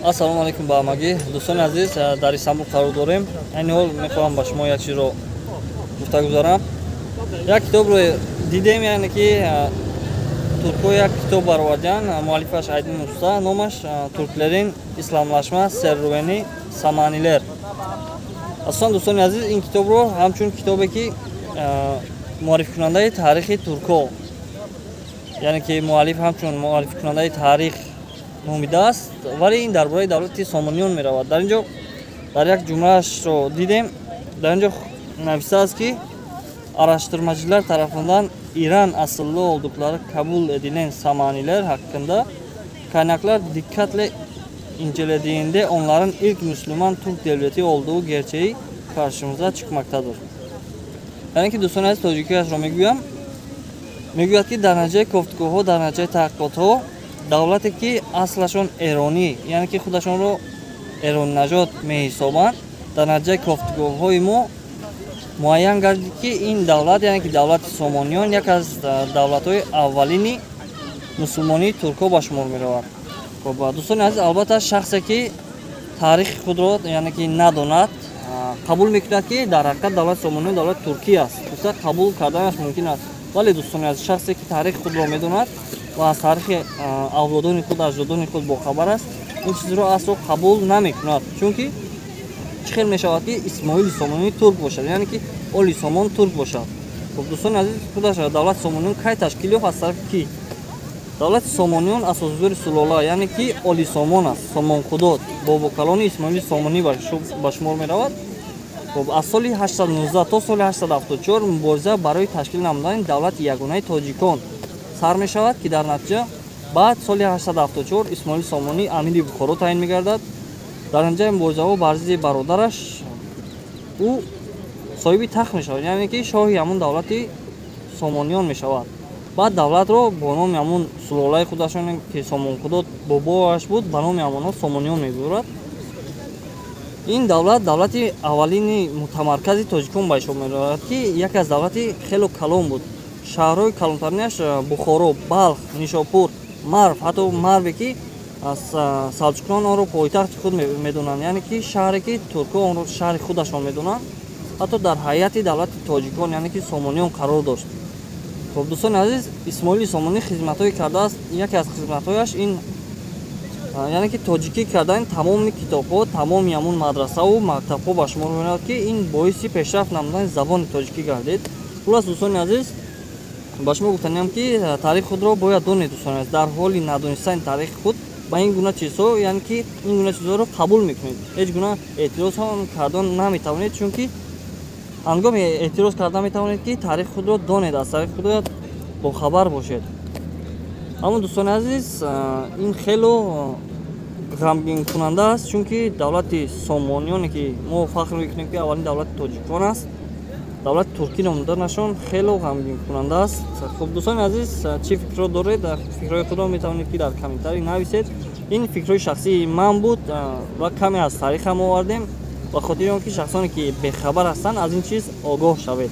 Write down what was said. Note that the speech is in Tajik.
Ассалому алейкум ба ҳамагӣ. Дӯстони азиз, дар Истамбул қарор дорем. Айни ҳол мехоҳам ба шумо як чизро гуфта гузарам. Як китобро дидем, яъне ки туркҳо як китоб бароварданд, муаллифаш Айдин Уста, номаш Турклерин исламлашма серрӯени саманилер. Асосан дӯстони азиз, ин китобро ҳамчун китобе ки муаллифкунандаи таърихи туркҳо, яъне ки муаллиф ҳамчун муаллифкунандаи таърих номидааст, вале ин дар бораи давлати Сомониён меравад. Дар инҷо дар як ҷумлаашро дидем, дар инҷо нависааст ки араштырмачилар тарафидан Иран асыллы олдуклары кабул эдилен саманилер ҳаққында кайнаклар диққатле инҷеледиинде онларын илк муслиман турк девлати олдуу герчаи қаршимиза чиқмактадыр. Яъне ки дӯстони азиз, тоҷикиашро мегӯям, мегӯяд ки дар натиҷаи гуфтгӯҳо, дар натиҷаи таҳқиқотҳо давлате ки аслашон эронӣ, яъне ки худашонро эроннаҷот меҳисобанд, дар натиҷаи гуфтгӯҳои мо муайян гардид ки ин давлат, яъне ки давлати Сомониён як аз давлатҳои аввалини мусулмонии туркҳо ба шумор меравад. Дӯстони азиз, албатта шахсе ки таърихи худро яъне ки надонад, қабул мекунад ки дар ҳақиқат давлати Сомониён давлати Туркия аст. Бисёр қабул карданаш мумкин аст. Вале дӯстони азиз, шахсе ки таърихи худро медонад ва аз таърихи авлодони худ, аҷдодони худ бохабар аст, ин чизро асло қабул намекунад. Чунки чӣ хел мешавад ки Исмоили Сомонӣ турк бошад, яъне ки оли Сомон турк бошад. Дӯстони азиз, худаш давлати Сомониён кай ташкил ёфт? Аз тарафи ки давлати Сомониён асосгузори сулола, яъне ки оли Сомон аст, Сомонхудод, бобокалони Исмоили Сомонӣ ба шумор меравад. Аз соли 819 то соли 874 мубориза барои ташкил намудани давлати ягонаи тоҷикон сар мешавад, ки дар натиҷа баъд соли 874 Исмоили Сомонӣ амири Бухоро таъин мегардад. Дар натиҷаи муборизаҳо бар зидди бародараш ӯ соҳиби тахт мешавад, яъне ки шоҳи ҳамун давлати Сомониён мешавад. Баъд давлатро бо номи ҳамун сулолаи худашон ки Сомонхудод бобоаш буд, ба номи ҳамонҳо Сомониён мегузорад. ин давлат давлати аввалини мутамаркази тоҷикон ба ҳисоб меравад, ки яке аз давлати хело калон буд. шаҳрҳои калонтаринаш Бухоро, Балх, Нишопур, Марв, ҳатто Марве ки салҷуқиён онро пойтахти худ медонанд, яъне ки шаҳре ки туркҳо онро шаҳри худашон медонанд, ҳатто дар ҳайати давлати тоҷикон, яъне ки Сомониён қарор дошт. Дӯстони азиз, Исмоили Сомонӣ хизматҳое кардааст. Яке аз хизматҳояш ин, яъне ки тоҷикӣ кардаани тамоми китобҳо, тамоми ҳамун мадрасаву мактабҳо ба шумор меравад, ки ин боиси пешрафт намудани забони тоҷикӣ гардид. Хулас дӯстони азиз, ба шумо гуфтанидам ки таърихи худро бояд донед. Дӯстони азиз, дар ҳоли надонистани таърихи худ ба ин гуна чизҳо, яъне ки ин гуна чизҳоро қабул мекунед. Ҳеҷ гуна эътироз ҳам кардан наметавонед, чунки ҳангоми эътироз кардан метавонед ки таърихи худро донед, аз таърихи худро бохабар бошед. Аммо дӯстони азиз, ин хело ғамгинкунанда аст, чунки давлати Сомониёне ки мо фахр мекунем ки аввалин давлати тоҷикон аст, давлати туркӣ номиданашон хело ғамгинкунанда аст. Хуб дӯстони азиз, чӣ фикрро доред? Фикрҳои худро метавонед ки дар комментарӣ нависед. Ин фикрҳои шахсии ман буд ва каме аз таърихам овардем, ба хотири он ки шахсоне ки бехабар ҳастанд аз ин чиз огоҳ шавед.